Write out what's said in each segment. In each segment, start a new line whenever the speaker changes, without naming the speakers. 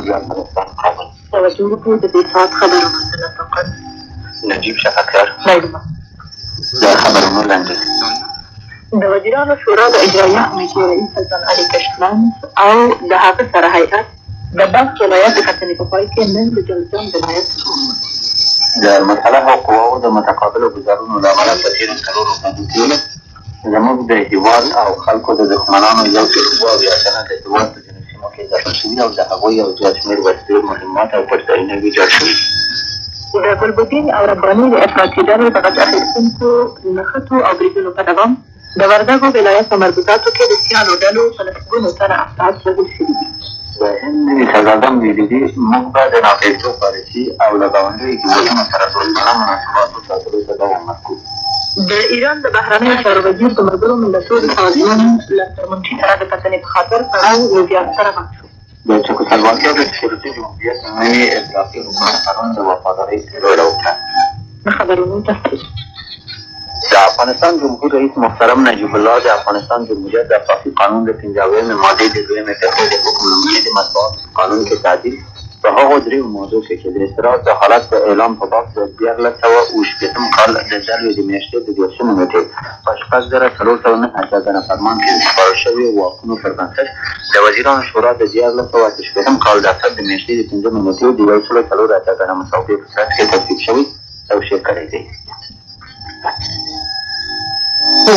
یا افغانستان کابل.
توجه وکړئ د دې ساعت خبرونه نطاقت
نجیب شفاکر
ليلما
د خبرونو لنډیز.
د وزیرانو شورا د اجرایه کمیټې رئیس سلطان علي کشمند او د هغه سره هیئت د بلخ ولایت د کتنې په پای کې نن د جوزجان ولایت
د مصالحو قواو د متقابلو ګزارونو له امله په تېرو څلورو کال زموږ د هېواد او خلکو د دښمنانو یو څو اویا تنه د هېواد په ځینو سیمو کې ځپل شوي او د هغوی یو زیات شمېر وسلې مهمات او پټځایونه ویجاړ شوي.
د ګلبدین او رباني د افراطي ډلو د غچ اخیستونکو نښتو او بریدونو په دوام د وردګو ولایت په مربوطاتو کې د سیالو ډلو په لسګونو تنه افراد وژل شوي دي.
د هند نوي صدراعظم ویلي دي موږ به د ناپېژو پالیسي او له ګاونډیو هېوادونو سره دوستانه مناسباتو ساتلو ته دوام ورکوو.
د ایران د بهرنیو چارو وزیر د ملګرو ملتونو د سازمان له منشي سره د کتنې په خاطر پړاو یو زیات سره مخ شو.
د چکوسلواکیا د سکیورټي جمهوریت نوي اطلاقي حکومت قانون د وفادارۍ څلوره وکړه.
د خبرونو تفصیل
د افغانستان جمهور رئیس محترم نجیب الله د افغانستان جمهوریت د اساسي قانون د 15مې مادې د 2مې فقرې د حکم له مخې د مطبوعاتو قانون کې تعدیل په هغو دریو موضوع کې چې د اضطراب د حالت د اعلان په باب د 1928 کال د جنوري د میاشتې د 10مې نېټې په 6409 فرمان کې د سپارل شویو واکونو پر بنسټ د وزیرانو شورا د 1928 کال د اکتوبر د میاشتې د 5مې نېټې د 140 مسابقې په صورت کې تصویب شوی توشیح کړی دی.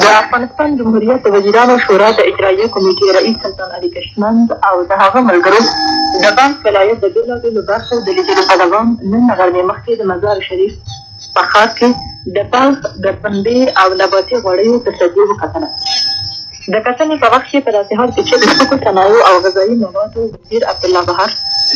د افغانستان جمهوریت د وزیرانو شورا د اجرایه کمیټې رئیس سلطان علي کشمند او د هغه ملګرو د بلخ ولایت د بېلابېلو برخو د لیدلو په دوام نن غرمې مخکې د مزار شریف په ښار کې د بلخ د پنبې او نباتي غوړیو تصدیو وکتله. د کتنې په وخت کې په داسې حال کې چې د سپکو صنایعو او غذایي موادو وزیر عبدالله بهر،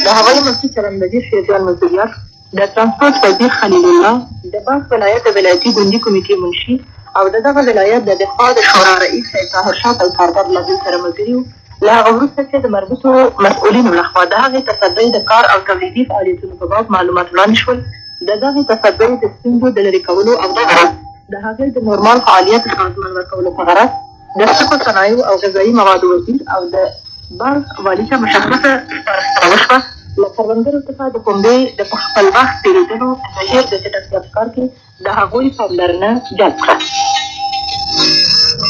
د هوایي ملکي چلند وزیر شیرجان مزدوریار، د ترانسپورټ وزیر خلیل الله، د بلخ ولایت د ولایتي ګوندي کمیټې منشي او د دغه ولایت د دفاع د شورا رئیس سید طاهرشاه کلکارګر له دوی سره ملګري وو. له هغه وروسته چې د مربوطو مسؤلینو لخوا د هغې تصدۍ د کار او تولیدي فعالیتونو په باب معلومات وړاندې شول، د دغې تصدۍ د ستونزو د لرې کولو او د هغې د نورمال فعالیت سازمان ورکولو په غرض د سپکو صنایعو او غذایي موادو وزیر او د بلخ والي ته مشخصه سپارښتنه وشوه له کروندګرو څخه د پنبې د په خپل وخت تېرېدلو د ژر د چټکتیا په کار کې د هغوی پاملرنه جلب کړه.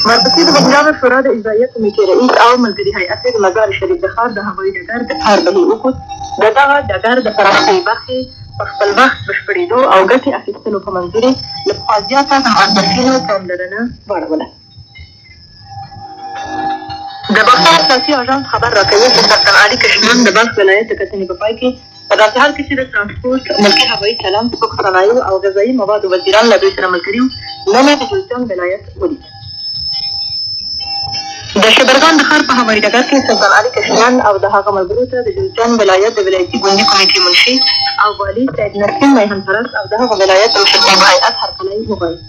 مربوطې د وزیرانو شورا د اجرایه کمیټې رئیس او ملګري هیئت د مزار شریف د ښار د هوایي ډګر د کار بهیر وښود. د دغه ډګر د پراختیايي برخې په خپل وخت بشپړېدو او ګټې اخیستلو په منظور یې له پخوا زیاته د مؤثرینو پاملرنه واړوله. د بخار سیاسي اژانس خبر راکوي چې سلطان علي کشمند د بلخ ولایت د کتنې په پای کې په داسې حال کې چې د ترانسپورټ ملکي هوایي چلند سپکو صنایعو او غذایي موادو وزیران له دوی سره ملګري وو نن یې د جوزجان ولایت ولید. د شبرغان د ښار په هوایي ډګر کې سلطان علي کشمند او د هغه ملګرو ته د جوزجان ولایت د ولایتي ګوندي کمیټې منشي او والي سید نسیم میهن پرست او د هغه ولایت د مشرتابه هیئت هرکلی ووایي.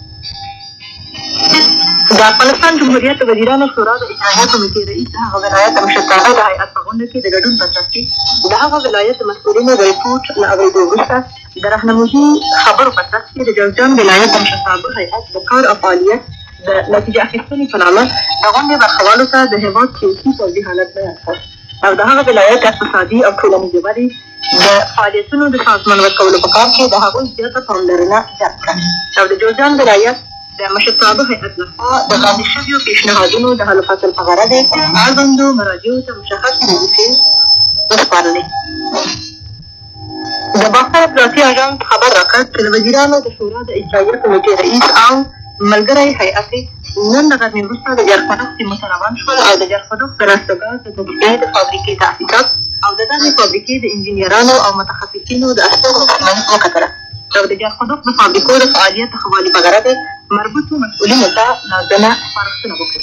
د افغانستان جمهوریت د وزیرانو شورا د اجرایه کمیټې رئیس د هغه ولایت د مشرتابه د هیئت په غونډه کې د ګډون په اساس کې د هغه ولایت د مسؤلینو د ریپورټ له اورېدو وروسته د رهنمایي خبرو په اساس کې د جوزجان ولایت د مشرتابه هیئت د کار او فعالیت د نتیجه اخیستنې په نامه د غونډې برخوالو ته د هېواد سیاسي پوځي حالت بیان کړ او د هغه ولایت اقتصادي او ټولنیزې ودې د فعالیتونو د سازمان ورکولو په کار کې د هغوی زیاته پاملرنه جلب کړه او د جوزجان ولایت د مشرتابه هیئت لخوا د وړاندې شویو پیشنهادونو د حل فصل په غرض یې اړوندو مراجعو ته مشخصې وظیفې وسپارلې. د باختر اطلاعاتي اژانس خبر راکړ چې د وزیرانو د شورا د اجرایه کمیټې رئیس او ملګری هیئت نن د غرمې وروسته د جرخدوق سیمو ته روان شول او د جرخدوق د راستګاز د تجزیې د فابریکې تاسیسات او د دغې فابریکې د انجینرانو او متخصصینو د استازو ترمنځ وکتله او د جرخدوق د فابریکو د فعالیت د ښه والي په غرض مربوطو مسؤلینو ته نازنه سپارښتنه وکړه.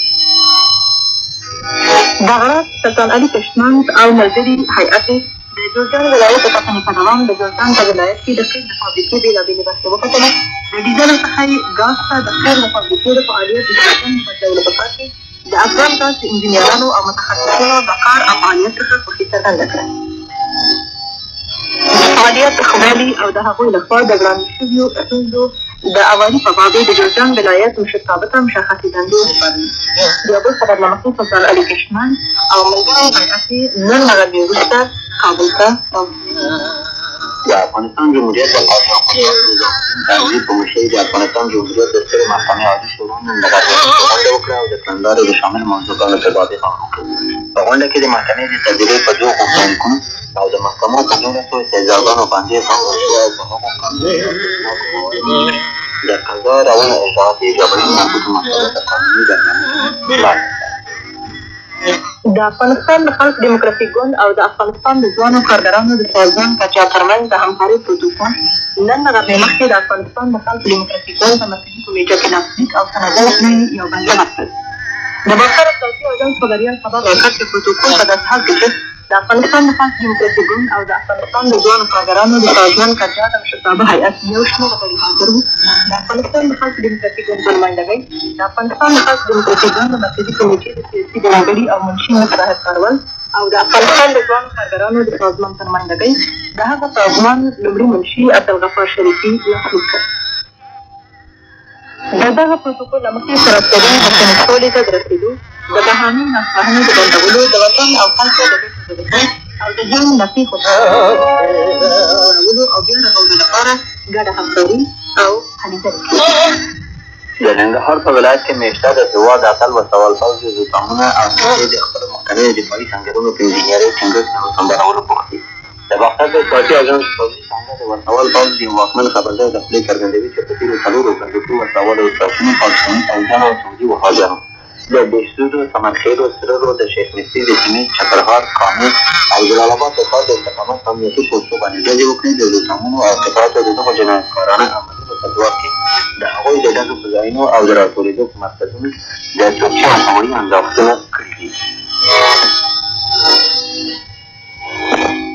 دغه ورځ سلطان علي کشمند او ملګري هیئت د جوزجان ولایت د کتنې په دوام د جوزجان په ولایت کې د قیر د فابریکې بېلابېلې برخې وکتلې. د ډیزلو څخه یې ګاز ته د قیر د فابریکې د فعالیت د سیستم د بدلولو په کار کې د افغان ګاز د انجینرانو او متخصصینو د کار او فعالیت څخه خوښي څرګنده کړه. فعالیت د ښه والي او د هغوی لخوا د وړاندې شویو ستونزو د اوالي په باب د جوزجان ولایت مشرتابه ته مشخصې دندې وسپارلې. د یو بل خبر له مخې سلطان علي کشمند او ملګري هیئت نن له غرمې وروسته کابل ته
د افغانستان جمهوریت د قاضي تنظیم په مشرۍ د افغانستان جمهوریت د سترې محکمې عادي شورا نن د غونډه وکړه او د کړنلارو د شامل موضوعاتو په باب یې خبرې وکړې. په غونډه کې د محکمې د تجربې په دوو غوښتونکو او د محکمو په 1200 استهزاګانو باندې خبرې شوې او په هغو قانوني د قضا روانه اجراءات ایجابوي مربوطو مسایلو ته قانوني درناوی.
د افغانستان د خلق دیموکراتیک ګوند او د افغانستان د ځوانو کارګرانو د سازمان پاچا ترمنځ د همکارۍ پروتوکول نن له غرمې مخکې د افغانستان د خلق دیموکراتیک ګوند په مرکزي کمیټه کې لاسلیک او سندونه یو بل ورکړل. د باختر اساسي اژانس خبریال خبر ورکړ چې پروتوکول په داسې حال کې چې د افغانستان د خلق دیموکراتیک ګوند او د افغانستان د ځوانو کارګرانو د سازمان کارجات او مشرتابه هیئت یو شمېر غړي حاضر وو. د افغانستان د خلق دیموکراتیک ګوند په نمایندګۍ د افغانستان د خلق دیموکراتیک ګوند د مرکزي کمیټې د سیاسي ګډاګډي او منشي مصلحت کارول او د افغانستان د ځوانو کارګرانو د سازمان په نمایندګۍ د هغه سازمان لومړي منشي عبدالغفار شریفي لاسلیک کړ. د دغه پروتوکول له مخې ترافګرۍ حسن سولې ته د رسېدو د بهاني ناخواهانو د بندولو د وطن او خلکو د ګټو د دفاع او د ځان له پېښو جوړولو او بیا رغولو لپاره ګډه همکاري او هلې ځلې کوي.
د ننګرهار په ولایت کې میاشته د هېواد اتل وسوال پوځ زوتامونه او د خپلو محکمې د دفاعي سنګرونو په انجینرۍ ټینګښت او سمبالولو بوخت دي. د باختر د اطلاعاتي اژانس پوځي څانګه د وسوال پوځ د واکمن خبردار د خپلې څرګندوي چې په تېرو 4 کلونو کې وسوال او ساتونو پاکستاني پوځیانو او سعودي وهابیانو د بهسودو، سمرخیلو، سررو، د شیخ مستي، د سیمې، چپرهار، کامې او جلال آباد په ښار د انتقامات په امنیتي پوستو باندې ډزې وکړې. د زوتامونو او قطعاتو د دغو جنایتکارانه عملونو په ځواب کې د هغوی د ډزو په ځایونو او د راټولېدو په مرکزونو د توپچي او ناوړي انداختونه کړي دي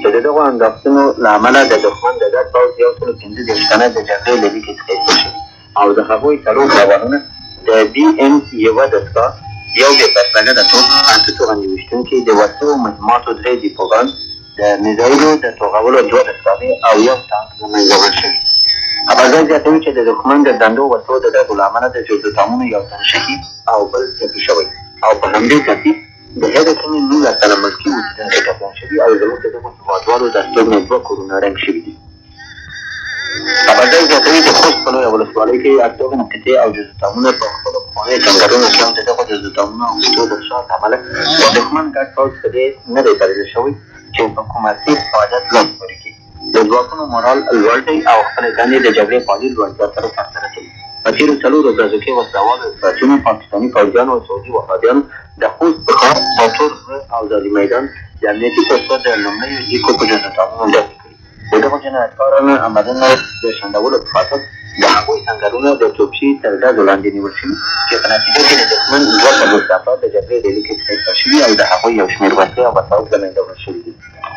چې د دغو انداختونو له امله د دښمن د ګډ پوځ 115 تنه د جګړې له لیکې څخه ایستل شوي او د هغوی 4 ګاونډونه د بي ام یوه دستګاه، یو بې پرتګه توپ، انتوغندي ویشتونکي، د وسلو او مهماتو 3 دیپوګان، د میزایلو د توغولو 2 دستګاوې او یو ټانک له منځه وړل شوي. خبرګر زیاتوي چې د دښمن د دندو وسلو د ډزو له امله د زوتامونو یو تن شهید او بل ټپي شوی او په همدې ترتیب د هغې سیمې 19 تنه ملکي اوسېدونکي ټپیان شوي او زموږ د دغو هېوادوالو د استوګنې 2 کورونه ړنګ شوي دي. خبرګر زیاتوي د خوست په لویه ولسوالۍ کې استوګنه قطعې او زوتامونه په خپلو پخوانیو جنګرونو کې هم د دغو د زوتامونو او قطعو د فشار له امله د دښمن ګډ پوځ په دې نه دی بریالی شوی چې حکومتي فعالیت لاس پورې کړي. د ځواکونو مورال لوړ دی او خپلې دندې د جګړې په عالي لوړتیا سره سرته کوي. په تېرو 4 ورځو کې وسلهوالو افراطیانو، پاکستاني پوځیانو او سعودي وهابیانو د خوست په ښار، باتور او زالي میدان د امنیتي پوستو د لومړیو لیکو په زوتامونو ډزې کړي. د دغو جنایتکارانو عملونو د شنډولو په خاطر د هغوی سنګرونه د توپچي تر ډزو لاندې نیول شوي چې په نتیجه کې د دښمن 2 افراد د جګړې د لیکې څخه ایستل شوي او د هغوی یو شمېر وسلې او وسایل له منځه وړل شوي دي.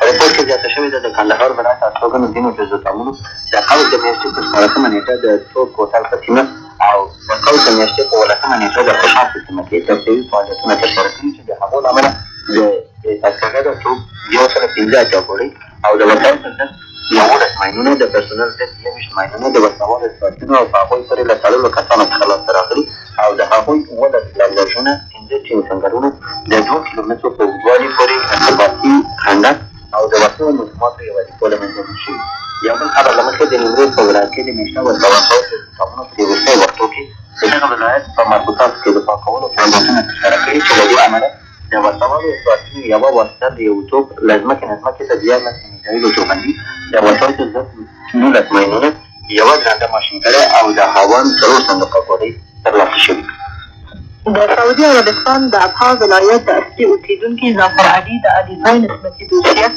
رپورټ کې زیاته شوې ده د کندهار ولایت استوګنو ځینو د زوتامونو د قوس د میاشتې په 14مه نیټه د توپ کوتل په سیمه او د قوس د میاشتې په 18مه نیټه د خوشحال په سیمه کې تفریحي فعالیتونه ترسره کړي چې د هغو له امله د ترکګه توپ 115 ګولۍ او د وسایل پر ضد 11 ماینونه، د پرسونل ضد 20 ماینونه، د وسلوالو افراطیانو او په هغوی پورې له 4 کسانو څخه لاسته راغلي او د هغوی 11 لنډرژونه، 5 ټینګ سنګرونه، د 2 کیلومترو په اوږدوالي پورې ارتباطي خندق او د وسلو مهماتو یوه ډیپو له منځه وړل شوي. یو بل خبر له مخکې د نیمروز په ولایت کې د میاشته وسلوال پوځ د زوتامونو په دې وروستیو وختو کې د دغه ولایت په مربوطاتو کې د پاکولو فعالیتونه ترسره کړي چې له دې امله د وسلوالو افراطیانو یوه واسطه د یو توپ له ځمکې نه ځمکې ته 14 میزایلو توغندي، د وسایطو ضد 19 ماینونه، یوه درنده ماشینګله او د هاون 4 صندوقه ګولۍ ترلاسه شوي.
د سعودي عربستان د ابها ولایت د اصلي اوسېدونکي ظفر علي د علیزی نسبتي دوسیه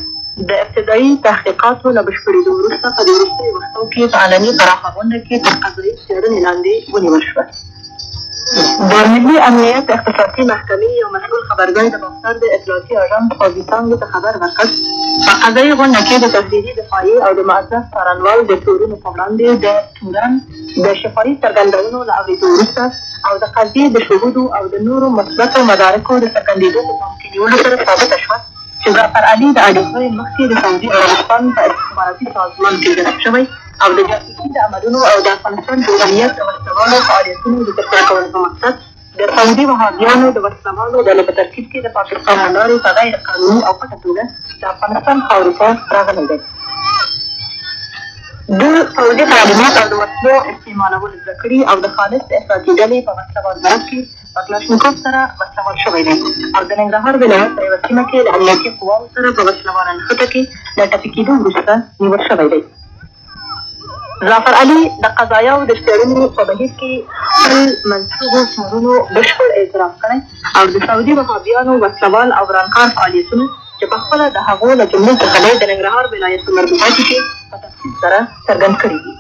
د ابتدایي تحقیقاتو له بشپړېدو وروسته په دې وروستیو وختو کې په علني پراخه غونډه کې تر قضایي څېړنې لاندې ونیول شوه. د ملي امنیت اختصاصي محکمې یو مسؤل خبرګر د باختر د اطلاعاتي اژانس قاضي څانګې ته خبر ورکړ په قضایي غونډه کې د تحریري دفاعي او د معزز څارنوال د تورونو په وړاندې د تورن د شفاهي څرګندونو له اورېدو وروسته او د قضیې د شهودو او د نورو مثبتو مدارکو د څرګندېدو په پام کې نیولو سره ثابته شوه چې ظفر علي د علیزی مخکې د سعودي عربستان په استخباراتي سازمان کې جذب شوی او د جاسوسي د عملونو او د افغانستان د امنیت د وسلوالو فعالیتونو د ترسره کولو په مقصد د سعودي وهابیانو د وسلوالو ډلو په ترکیب کې د پاکستان له لارې په غیر قانوني او پټه توګه د افغانستان خاورې ته راغلی دی. د سعودي تعلیمات او د وسلو استعمالول زده کړي او د خالص افراطي ډلې په وسلوال بلد کې په کلاشنکوف سره وسلوال شوی دی او د ننګرهار ولایت په یوه سیمه کې له امنیتي قواو سره په وسلواله نښته کې له ټپي کېدو وروسته نیول شوی دی. ظفر علي د قضایاو د څېړنې په بهیر کې خپل منسوبو شمارونو بشپړ اعتراف کړی او د سعودي وهابیانو وسلوال او ورانکار فعالیتونه چې پخپله د هغو له جملې څخه دی د ننګرهار ولایت په مربوطاتو کې په تفصیل سره څرګند کړي دي.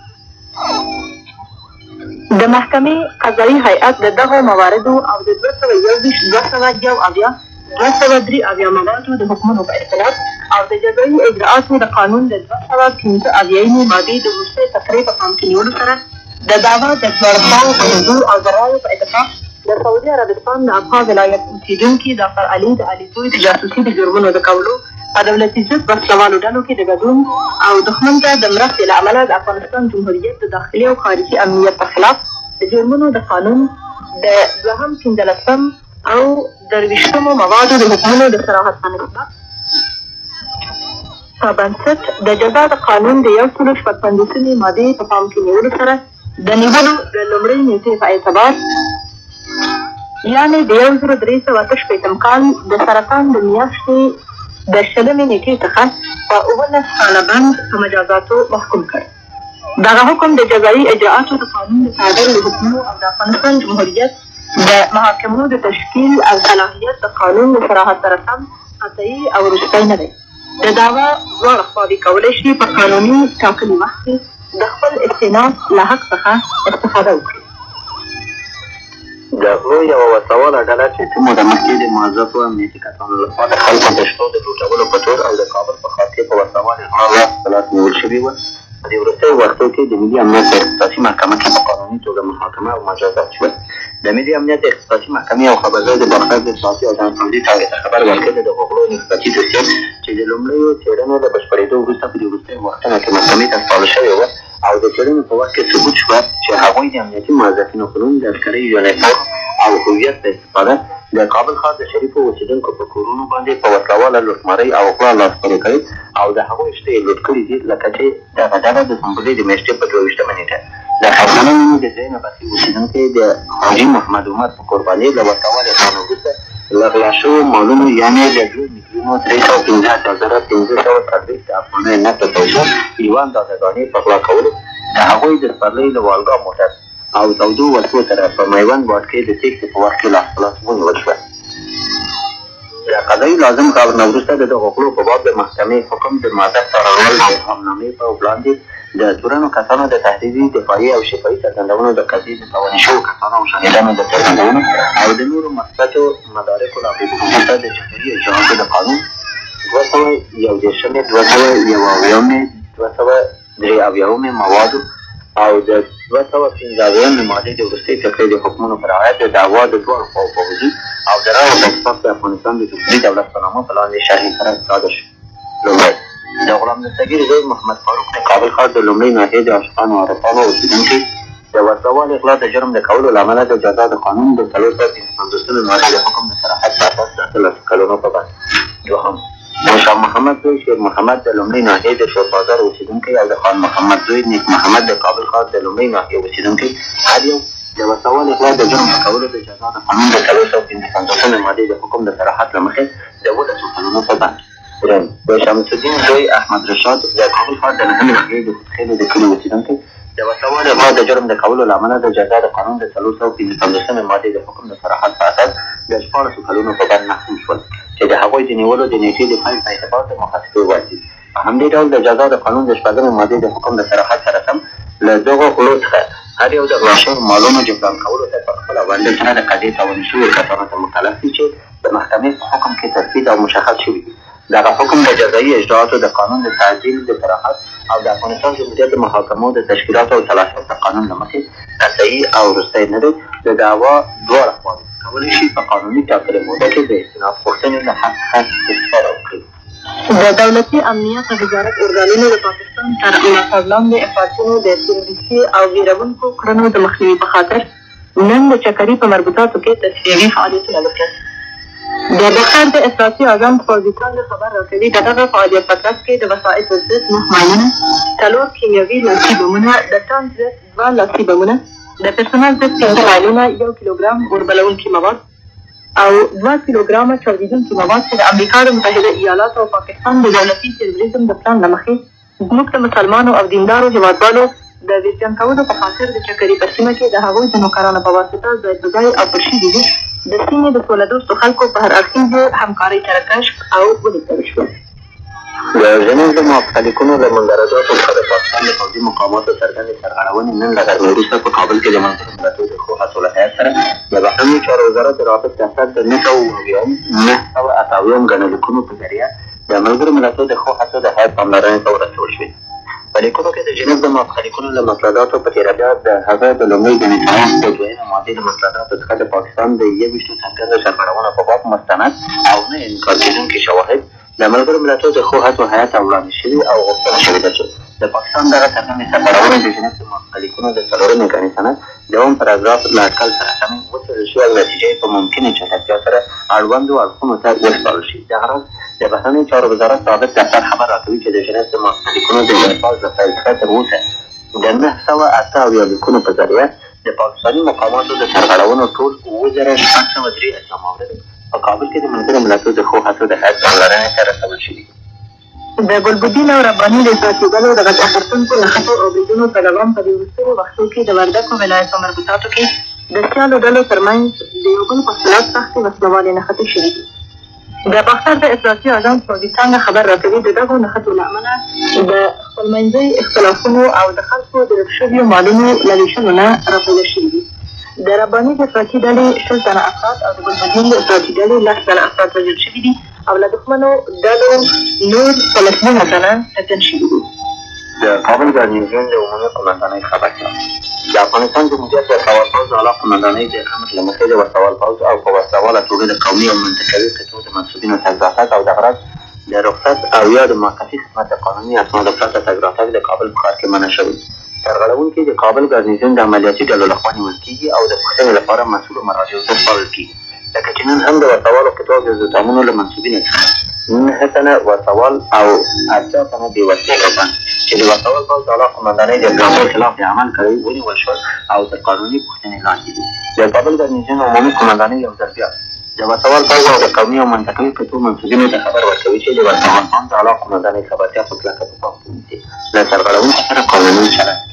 د محکمې قضایي هیئت د دغو مواردو او د 221 273 موادو د حکمونو په اختلاف او د جزایي اجراءاتو د قانون د 215 مادې د وروستۍ فقرې په پام کې نیولو سره د دعوا د دواړو خواوو په حضور او د رایو په اتفاق د سعودي عربستان د ابها ولایت اوسېدونکي ظفر علي د علي زوی د جاسوسي د جرمونو د کولو په دولتي ضد وسلوالو ډلو کې د ګډون او دښمن ته د مرستې له امله د افغانستان جمهوریت د داخلي او خارجي امنیت په خلاف د جرمونو د قانون د 215 او 23 موادو د حکمونو د صراحت په نسبت په بنسټ د جزا د قانون د 155 مادې په پام کې نیولو سره د نیولو د لومړۍ نیټې په اعتبار یعنې د 1388 کال د سرطان د میاشتې د 20 نیټې څخه په 19 کاله بند په مجازاتو محکوم کړ. دغه حکم د جزایي اجراءاتو د قانون د صادر له حکمونو او د افغانستان جمهوریت د محاکمو د تشکیل او صلاحیت د قانون له صراحت سره سم قطعي او وروستی نه دی. د دعوا دواړه خواوې کولی شي په قانوني ټاکلي وخت کې د خپل استئناف له حق څخه استفاده وکړي.
د غلو یوه وسوله ډله چې څه موده مخکې د معذبو امنیتي کسانو لخوا د خلکو د شتو د لوټولو په تور او د کابل په خاطر په وسوالې غلا لاس په لاس نیول شوې وه. په دې وروستیو وختو کې د ملي امنیت په اختصاصي محکمه کې په قانوني توګه محاکمه او مجازات شول. د ملي امنیت اختصاصي محکمې او خبرځای د باختر د اطلاعاتي او سعودي تاریخ خبر ورکړی د غلو نسبتي دوسیه چې د لومړیو څېړنو د بشپړېدو وروسته په دې وروستیو وختونو کې محکمې ته سپارل شوې وه او د څېړنې په وخت کې ثبوت شوه چې هغوی د امنیتي موظفینو په نوم د عسکري یونیفورم او هویت په استفاده د کابل ښار د شریفو اوسېدونکو په کورونو باندې په وسلواله لوټمارۍ او غلا لاس پورې کړي او د هغوی شته یې لوټ کړي دي، لکه چې دغه ډله د سنبلې د میاشتې په 22 نیټه د خزانه نومي د درېیمه برخې اوسېدونکی د حاجي محمد عمر په قربانۍ له وسلوالې غلا وروسته له غلا شوو مالونو یعنې د 2,315,540 افغانیو نقد پیسو یوه اندازهګانې په غلا کولو د هغوی د سپرلۍ له والګا موټر او تودو وسلو سره په میوند باډ کې د تېښتې په وخت کې لاس په لاس ونیول شوه. د قضایي لازم کار نه وروسته د دغو غلو په باب د محکمې حکم د ماده څارنوال د اتهامنامې په وړاندې د تورنو کسانو د تحریري دفاعي او شفاهي څرګندونو د قضیې د تاواني شوو کسانو او شاهدانو د څرګندونو او د نورو مثبتو مدارکو راغوښتلو ته د جزایي اجراءاتو د قانون 221 موادو او د 215 مادې د وروستۍ فقرې د حکمونو په رعایت د دعوا د دواړو خواوو په حضور او د رایو په اتفاق د افغانستان د جمهوري دولت په نامه په لاندې شاهي سره صادر شو. لومړی د غلام دستګیر زوی محمد فاروق د کابل ښار د لومړۍ ناحیې د عاشقانو عارفانو اوسېدونکی د وسلوال اغلا د جرم د کولو له امله د جزا د قانون د 455 مادې د حکم د صراحت په اساس د 10 کلونو په بعد. دوهم د شاه محمد زوی شیر محمد د لومړۍ ناحیې د شوربازار اوسېدونکی او د خان محمد زوی نیک محمد د کابل ښار د لومړۍ ناحیې اوسېدونکی هر یو د وسلوال اغلا د جرم د کولو د جزا د قانون د 455 مادې د حکم د صراحت له مخې د 12 کلونو په بعد. درېیم د شمس الدین زوی احمد رشاد د کابل ښار د 9 ناحیې د خودخیلو د کلي اوسېدونکی د وسلوال اغلا د جرم د کولو له امله د جزا د قانون د 455 مادې د حکم د صراحت په اساس د 14 کلونو په بعد محکوم شول چې د هغوی د نیولو د نیټې د پیل په اعتبار د محاسبې وړ دي. په همدې ډول د جزا د قانون د 6 مادې د حکم د صراحت سره سم له دغو غلو څخه هر یو د غلا شویو مالونو جبران کولو ته په خپله ونډه سره د قضیې تاواني شویو کسانو ته مکلف دي چې د محکمې په حکم کې تثبیت او مشخص شوي دي. دغه حکم د جزایي اجراءاتو د قانون د تعدیل د صراحت او د افغانستان جمهوریت د محاکمو د تشکیلاتو او صلاحیت د قانون له مخې قطعي او وروستی نه دی. د دعوا دواړه خواوې کولی شي په قانوني ټاکلې موده کې د استئناف غوښتنې له حق څخه استفاده وکړي.
د دولتي امنیت وزارت ارګانونو د پاکستان تر ملاتړ لاندې افراطیانو د تروریستي او ویرونکو کړنو د مخنیوي په خاطر نن د چکري په مربوطاتو کې تصفیوي فعالیتونه وکړل. د بخار د اطلاعاتي اعظم فوزي خان خبر راکوي د دغه فعالیت په ترڅ کې د وسایطو ضد مهمانونه 4 کیمیاوي لاسي بمونه د ټانک ضد 2 لاسي بمونه د پرسونل ضد 5 مایلونه 1 کیلوګرام اوربلونکي مواد او 2 کیلوګرامه چاودېدونکي مواد چې د امریکا د متحده ایالاتو او پاکستان د دولتي تروریزم د پلان له مخې زموږ د مسلمانو او دیندارو هېوادوالو د ویجن کولو په خاطر د چکري په سیمه کې د هغوی د نوکرانو په واسطه ځای په ځای او پر شوي دي. د سیمې د سوله دوستو خلکو په هر اړخیزې همکارۍ سره کشف او ولیکل شول.
د ژمنې د موافقه لیکونو له مندرجاتو څخه د پاکستان د پوځي مقاماتو څرګندې سرغړونې نن له غرمې وروسته په کابل کې د ملګرو ملتونو د ښو هڅو له هیات سره د بهرنیو چارو وزارت د رابط ریاست د 988 ګڼلیکونو په ذریعه د ملګرو ملتونو د ښو هڅو د هیات پاملرنې ته ورسول شوې. په لیکونو کې د جنوب د موافقه لیکونو له مفرداتو په تېره بیا د هغه د لومړۍ ګڼې سند د دویمې مادې د مفرداتو څخه د پاکستان د 21 څرګنده سرغړونو په باب مستند او نه انکار کېدونکي شواهد د ملګرو ملتونو د ښو هڅو هیات ته وړاندې شوي او غوښتنه شوې ده چې د پاکستان دغه څرګندې سرغړونې د جنوب د موافقه لیکونو د 4مې ګڼې سند د اووم پاراګراف له اټکل سره سمې وڅېړل شي او نتیجې په ممکنې چټکتیا سره اړوندو اړخونو ته وسپارل شي. دغه راز د بهرنیو چارو وزارت ثابت دفتر خبر راکوي چې د جنوب د موافقه لیکونو د انعکاس د پیل څخه تر اوسه د 988 لیکونو په ذریعه د پاکستاني مقاماتو د سرغړونو ټول 7603 اسناد مورد په کابل کې د ملګرو ملتونو د ښو هڅو د هیات پاملرنې ته رسول شوي.
د ګلبدین او رباني د افراطي ډلو د غچ اخیستونکو نښتو او بریدونو طالبان په دې وروستیو وختو کې د وردګو ولایت په مربوطاتو کې د سیالو ډلو ترمنځ د یو بل په خلاف سختې وسلوالې نښتې شوي دي. د باختر د اطلاعاتي اعظم فوزي څانګه خبر راکوي د دغو نښتو له امله د خپلمنځي اختلافونو او د خلکو د ورک شویو مالونو له ویشلو نه راپیدا شوي دي. د رباني د افراطي ډلې 10 تنه افراد او د ګلبدین د افراطي ډلې 10 تنه افراد وژل شوي دي او له دښمنو ډلو نور 30 تنه ټپیان شوي دي.
د کابل ګارنیزیون د عمومي قومندانۍ خبر کړه د افغانستان جمهوریت د وسوال پوځ اعلی قومندانۍ د امر له مخې د وسوال پوځ او په وسواله توګه د قومي او منطقوي قطعو د منصوبینو تګ راتګ او د غرض د رخصت او یا د موقتي خدمت د قانوني اسنادو پرته تګ راتګ د کابل په ښار کې منع شوی. سرغړونکي د کابل ګارنیزیون د عملیاتي ډلو لخوا نیول کېږي او د پوښتنې لپاره مسؤلو مراجعو ته سپارل کېږي. لکه چې نن هم د وسوالو قطعو د زندانونو له منصوبینو څخه 9 تنه وسوال او 8 تنه بې وسلې کسان چې د وسوال پوځ اعلی قومندانۍ د اقداماتو خلاف د عمل کوي ونیول شول او د قانوني پوښتنې لاندې دي. د کابل ګارنیزیون عمومي قومندانۍ یو ځل بیا د وسوال پوځ او د قومي او منطقوي قطعو منصوبینو ته خبر ورکوي چې د وسوال پوځ اعلی قومندانۍ خبرتیا په کلکه په پام کې ونیسي له سرغړونکو سره قانوني چلند.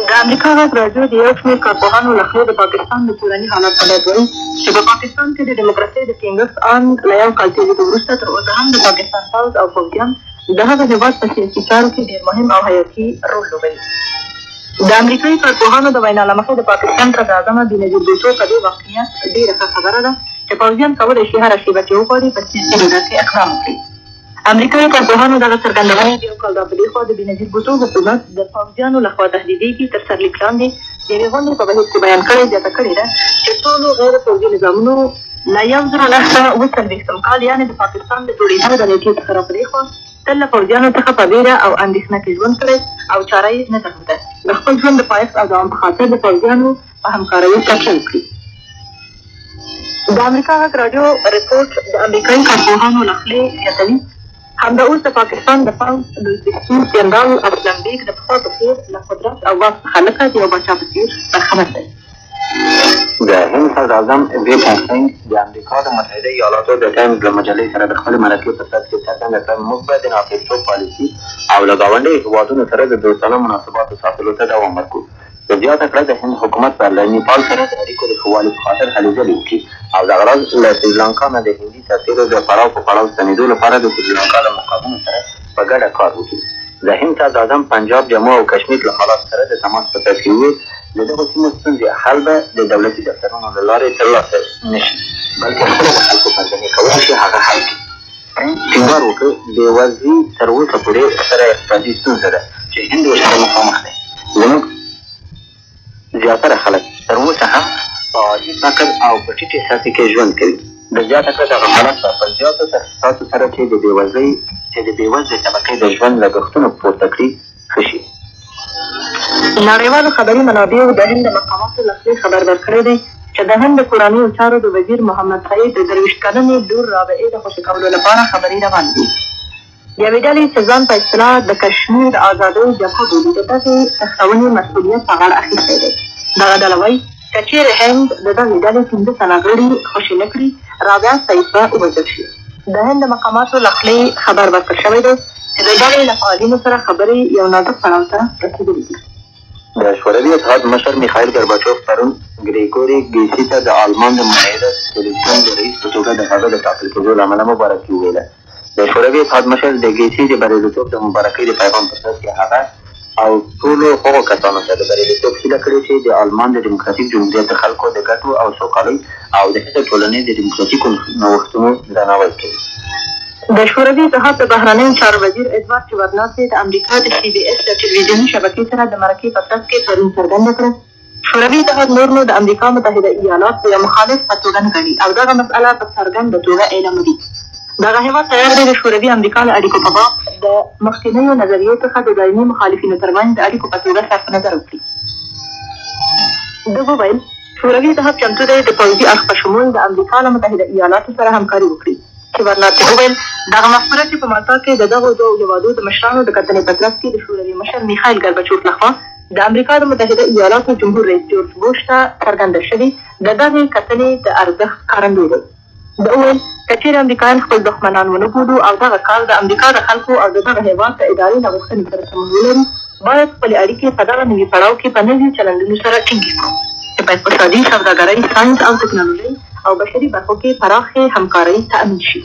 د امریکا غږ راډیو د یو شمېر کارپوهانو له خوا د پاکستان د کورني حالات په اړه وایي چې په پاکستان کې د ډیموکراسۍ د ټینګښت ان له یو کال تېرېدو وروسته تر اوسه هم د پاکستان پوځ او پوځیان د هغه هېواد په سیاسي چارو کې ډېر مهم او حیاتي رول لوبوي. د امریکایي کارپوهانو د وینا له مخې د پاکستان صدراعظم بېنظیر بوټو په دې واقعیت ډېره ښه خبره ده چې پوځیان کولی شي هره شېبه چې وغواړي په سیاسي ډګر کې اقدام وکړي. امریکایي کارپوهانو دغه څرګندونې د یو کال راپدې خوا د بېنظیر بوټو حکومت د پوځیانو لخوا تهدیدېږي تر سرلیک لاندې د یوې غونډې په بهیر کې بیان کړی زیاته کړې ده چې ټولو غیر پوځي نظامونو له 1940 کال یعنې د پاکستان د جوړېدو د نیټې څخه راپدې خوا تل له پوځیانو څخه په ویره او اندېښنه کې ژوند کړی او چاره یې نه درلوده. د خپل ژوند د پایښت او دوام په خاطر د پوځیانو په همکاریو تکیه وکړي. د امریکا غږ راډیو رپورټ د امریکایي کارپوهانو له خولې زیاتوي همدا اوس د پاکستان د پوځ لوی جنرال اسلم بیگ د پخوا په څېر له قدرت او واک څخه لکه د یو پاچا په څېر برخمن دی.
د هند صدراعظم وی پونسینګ د امریکا د متحده ایالاتو د ټایمز له مجلې سره د خپلې مرکې په ترڅ کې څرګنده کړه موږ باید د ناپېژندو پالیسي او له ګاونډیو هېوادونو سره د دوستانه مناسباتو ساتلو ته دوام ورکړو. د زیاته کړه د هند حکومت پر له نیپال سره د اړیکو د ښه والي په خاطر هلې ځلې وکړي او د غرض له سریلانکا نه د هندي سرتېرو د پړاو په پړاو ستنېدو لپاره د سریلانکا له مقامونو سره په ګډه کار وکړي. د هند صدراعظم پنجاب جموں او کشمیر له حالات سره د تماس په ترڅ کې وویل د دغو سیمو ستونزې حل به د دولتي دفترونو له لارې ترلاسه نه شي بلکې خپلو خلکو پرځنې کولی شي هغه حل کړي. ټینګار وکړ بېوزلي تر اوسه پورې سره اقتصادي ستونزه ده چې هند ورسره مخامخ دی. زموږ زیاتره خلک تر اوسه هم په عادي فقر او په ټیټې سطحې کې ژوند کوي. د زیاته کړه دغه حالت به په زیاتو تخصصاتو سره چې د بېوزلۍ طبقې د ژوند لګښتونه پورته کړي ښه شي.
نړیوالو خبري منابعو د هند د مقاماتو لخوا خبر ورکړی دی چې د هند د کورنیو چارو د وزیر محمد سعید د 23 کلنې لور رابعې د خوشي کولو لپاره خبري روان دي. یوې ډلې چې ځان په اصطلاح د کشمیر د ازادۍ جبهه بولي د دغې تښتونې مسؤلیت په غاړه اخیستی دی. دغه ډله وایي که چیرې هند د دغې ډلې 15 تنه غړي خوشي نه کړي رابعه سعید به ووژل شي. د هند د مقاماتو له خولې خبر ورکړل شوی دی چې د ډلې له فعالینو سره خبرې یو نازک پړاو ته رسېدلي دي.
د شوروي اتحاد مشر میخایل ګرباچوف پرون ګریګوري ګیسي ته د آلمان د متحده ټلویزیون د رئیس په توګه د هغه د ټاکل کېدو له امله مبارکي وویله. د شوروي اتحاد مشر د ګیسي د بریالیتوب د مبارکۍ د پیغام په ترڅ کې هغه او ټولو هغو کسانو ته د بریالیتوب هیله کړې چې د آلمان د ډیموکراتیک جمهوریت د خلکو د ګټو او سوکالۍ او د هغې ټولنې د ډیموکراتیکو نوښتونو درناوی کوي.
د شوروي اتحاد د بهرنیو چارو وزیر ادوارد شورناسي د امریکا د سی بي اس د ټلویزیوني شبکې سره د مرکې په ترڅ کې پرون څرګنده کړه شوروي اتحاد نور نو د امریکا متحده ایالات په یو مخالف په توګه نه ګڼي او دغه مسأله په څرګنده توګه اعلاموي. دغه هېواد تیار دی د شوروي امریکا له اړیکو په باب د مخکینیو نظریو څخه د دایمي مخالفینو ترمنځ د اړیکو په توګه صرف نظر وکړي. ده وویل شوروي اتحاد چمتو دی د پوځي اړخ په شمول د امریکا له متحده ایالاتو سره همکاري وکړي. شورناسي وویل دغه مفکوره چې په مالټا کې د دغو دوو هېوادو د مشرانو د کتنې په ترڅ کې د شوروي مشر میخایل ګرباچوف لخوا د امریکا د متحده ایالاتو جمهور رئیس جورج بوش ته څرګنده شوې د دغې کتنې د ارزښت ښکارندوی دی. ده وویل که چېرې امریکایان خپل دښمنان ونه بولو او دغه کار د امریکا د خلکو او د دغه هېواد د ادارې له غوښتنې سره سمون ولري باید خپلې اړیکې په دغه نوي پړاو کې په نوي چلندونو سره ټینګې کړو چې په اقتصادي سوداګرۍ ساینس او ټکنالوژۍ او بشري برخو کې پراخې همکارۍ تأمین شي.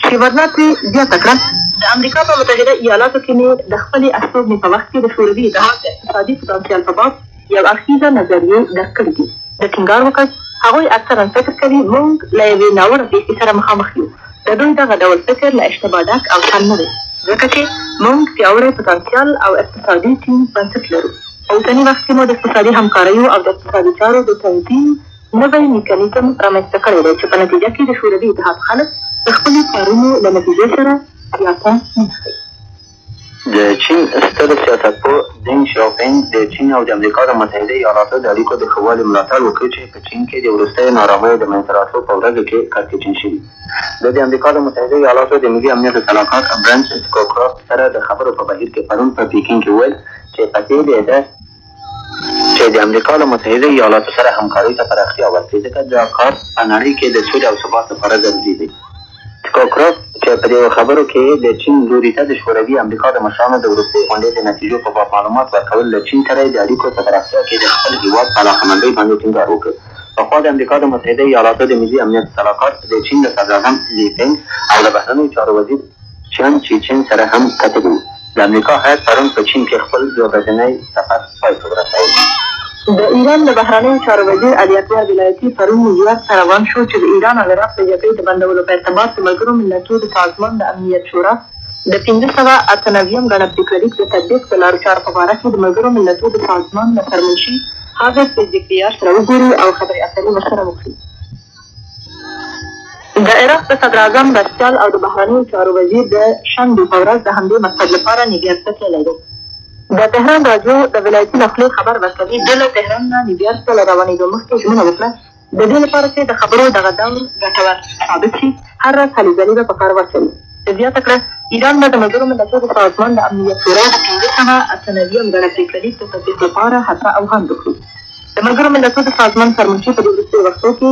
شورناسي زیاته کړه د امریکا په متحده ایالاتو کې مې د خپلې استوګنې په وخت کې د شوروي اتحاد د اقتصادي پوتنسیال په باب یو اړخیزه نظریې درک کړي دي. د ټینګار وکړ هغوی اکثرا فکر کوي موږ له یوې ناوړه پېښې سره مخامخ یو. د دوی دغه ډول فکر له اشتباه ډک او سم نه دی ځکه چې موږ پیاوړی پوتنسیال او اقتصادي ټینګ بنسټ لرو. په اوسني وخت کې مو د اقتصادي همکاریو او د اقتصادي چارو د تنظیم نوی میکانیزم رامنځته کړی دی چې په نتیجه کې د شوروي اتحاد خلک د خپلو کارونو له نتیجې سره سیاست نه کوي.
د چین ستر سیاستپوه دینګ شاوپینګ د چین او د امریکا د متحده ایالاتو د اړیکو د ښه والي ملاتړ وکړ چې په چین کې د وروستیو نارامیو د منځته راتلو په ورځو کې کړکېچن شوي. د امریکا د متحده ایالاتو د ملي امنیت سلاکار برنس اسکوکرافت سره د خبرو په بهیر کې پرون په پیکینګ کې وویل چې په دې لیده چې د امریکا له متحده ایالاتو سره همکارۍ ته پراختیا ورکړي ځکه دا کار په نړۍ کې د سولې او ثبات لپاره ضروري دی. اسکوکرافت چې په دې خبرو کې د چین لوري ته د شوروي امریکا د مشرانو د وروستۍ غونډې د نتیجو په باب معلومات ورکول له چین سره د اړیکو په پراختیا کې د خپل هېواد په علاقمندۍ باندې ټینګار وکړ. پخوا د امریکا د متحده ایالاتو د ملي امنیت سلاکار د چین د صدراعظم لی پینګ او د بهرنیو چارو وزیر چیان چیچن سره هم کتلي وو. د امریکا هیات پرون په چین کې خپل دوه ورځنی سفر پای ته ورسولی.
د ایران د بهرنیو چارو وزیر علي اکبر ولایتي پرون نیویارک ته روان شو چې د ایران او عراق د جګړې د بندولو په ارتباط د ملګرو ملتونو د سازمان د امنیت شورا د 1598 ګڼه پریکړلیک د تطبیق د لارو چارو په باره کې د ملګرو ملتونو د سازمان له سرمنشي حافظ پزشکیار سره وګوري او خبرې اترې ورسره وکړي. د عراق د صدراعظم مرستیال او د بهرنیو چارو وزیر د شنبې په ورځ د همدې مقصد لپاره نیویارک ته تللی دی. د تهران راډیو د ولایتي له خولې خبر ورکوي دوی له تهران نه نیویارک ته له روانېدو مخکې ژمنه وکړه د دې لپاره چې د خبرو دغه ډول ګټور ثابت شي هر ورځ هلې ځلې به په کار واچوي. زیاته کړه ایران به د ملګرو ملتونو د سازمان د امنیت شورا د 1598 ګڼه پریکړلیک د تطبیق لپاره هڅه او هڅه وکړي. د ملګرو ملتونو د سازمان سرمنشي په دې وروستیو وختو کې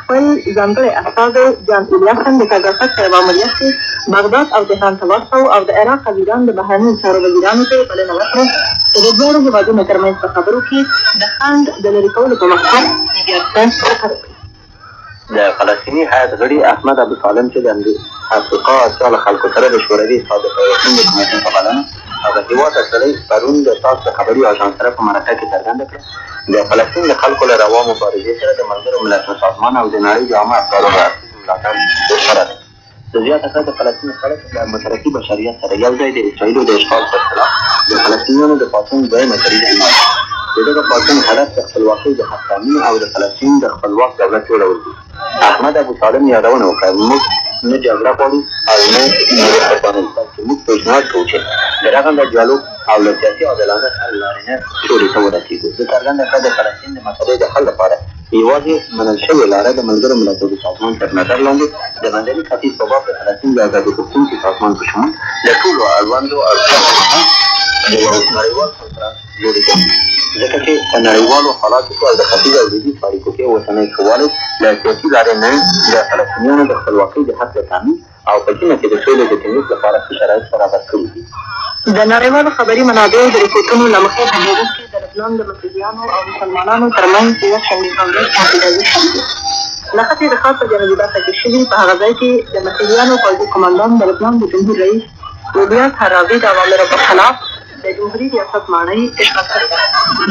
خپل ځانګړی استازی جان الیاسن د کاګاکت سره په عملیات کې بغداد او تهران ته واستاوه او د عراق وزیران د بهرنیو چارو وزیرانو ته یې بلنه وکړه چې د دواړو هېوادونو ترمنځ په خبرو کې د خنډ د لرې کولو په مقصد نیویارک ته سفر وکړي.
د فلسطیني هیات غړي احمد ابو سالم چې د افریقا اسیا له خلکو سره د شوروي اتحاد د کمیسیون په بلنه هغه هېواد ته تللی پرون د تاس د خبري اژانس سره په مرکه کې څرګنده کړه د فلسطین د خلکو له روا مبارزې سره د ملګرو ملتونو سازمان او د نړۍ د عامه افکارو د اړخیز ملاتړ سره دی. د زیاته کړه د فلسطین خلک د مشرکي بشریت سره یو ځای د اسرائیلو د اشغال پر خلاف د فلسطینیانو د پاڅون دویمه کلیزه حمایت د دغه پاڅون هدف د خپلواکۍ د حقاني او د فلسطین د خپلواک دولت جوړول دي. احمد ابو سالم یادونه وکړه موږ نه جګړه غواړو او نه قرباني، بلکې موږ پیشنهاد کوو چې د رغنده دیالوګ او له سیاسي عادلانه حل لارې نه سولې ته ورسېږو. زه څرګنده کړه د فلسطین د مسلې د حل لپاره یوازې منل شوې لاره د ملګرو ملتونو سازمان تر نظر لاندې د منځني ختیځ په باب د فلسطین د ازادي غوښتونکي سازمان په شمول له ټولو اړوندو اړخونو د یو نړیوال کنفرانس جوړې کړي، ځکه چې په نړیوالو حالاتو کې او د ختیځ او لویدیځ تاریخو کې اوسنی ښه والی له سیاسي لارې نه د فلسطینیانو د خپلواکۍ د حق د تامین او په سیمه کې د سولې د ټینګښت لپاره ښه شرایط برابر کړي دي.
د نړیوالو خبري منابعو د ریپورټونو له مخې په بیروت کې د لبنان د مسیحیانو او مسلمانانو ترمنځ یو شنډېږونکی معتدلي شوي دي. نښتې د ښار په جنوبي برخه کې شوي، په هغه ځای کې د مسیحیانو پوځي قمندان د لبنان د جمهور رئیس روبیات هراوي د اوامرو په خلاف د جمهوري ریاست ماڼۍ اشغال کړې ده.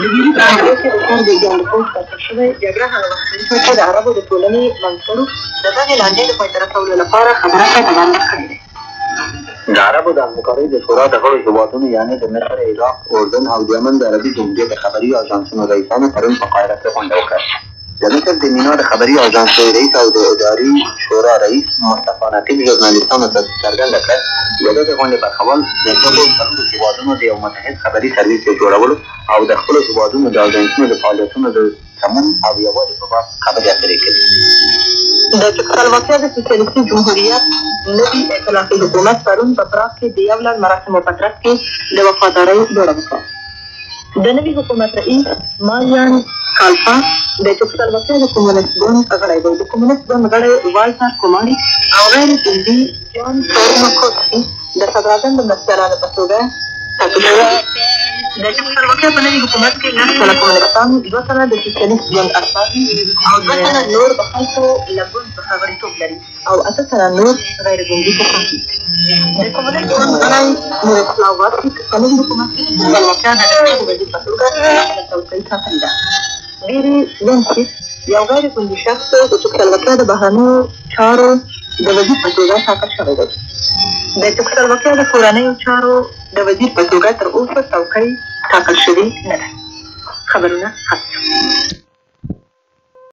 د بیروت په حملو کې د ښار د ګاونډ پوسټ ټاکل شوی جګړه هغه وخت شوې چې د عربو د ټولنې منځګړو د دغې لانجې د پای ته رسولو لپاره خبره څرګنده کړې ده.
د عربو د همکارۍ د شورا د هغو هېوادونو یعنې د مصر، عراق، اردن او د یمن د عربي جمهوریت د خبري اژانسونو رئیسانو پرون په قاهره کې غونډه وکړه. د مصر د مینا د خبري اژانس رئیس او د اداري شورا رئیس مصطفی نقیب ژورنالیستانو ته څرګنده کړه د دغې غونډې برخوال د دغو څلورو هېوادونو د یو متحد خبري سرویس د جوړولو او د خپلو هېوادونو د اژانسونو د فعالیتونو د سمون او یووالي په باب خبرې اترې کوي.
د چکسلواکیا د سوسیالیستي جمهوریت نوي ائتلافي حکومت پرون په پراګ کې د یو لړ مراسمو په ترڅ کې د وفادارۍ جوړه وکړه. د نوي حکومت رئیس ماریان کالفا د چکسلواکیا د کمونېست ګوند غړی دی. د کمونېست ګوند غړی والټر کوماري او غیر هندي جان تورنوکوسکي د صدراعظم د مرستیالانو په توګه ټاکل شوي. د چکسلواکیا په نوي حکومت کې 9 تنه کمونېستان، 2 تنه د سوسیالیست ګوند استازي او 2 تنه نور د خلکو له ګوند څخه غړیتوب لري او 8 تنه نور غیر ګوندي کسان دي. د کمونېست ګوند غړی میروسلاو واسیک په نوي حکومت کې د چکسلواکیا د ډېر وزیر په توګه څوکۍ ټاکلې ده. بیري ونسیس یو غیر ګوندي شخص د چکسلواکیا د بهرنیو چارو د وزیر په توګه ټاکل شوی دی. د چکسلواکیا د کورنیو چارو د وزیر په توګه تر اوسه څوکۍ ټاکل شوې نه ده. خبرونه ختم.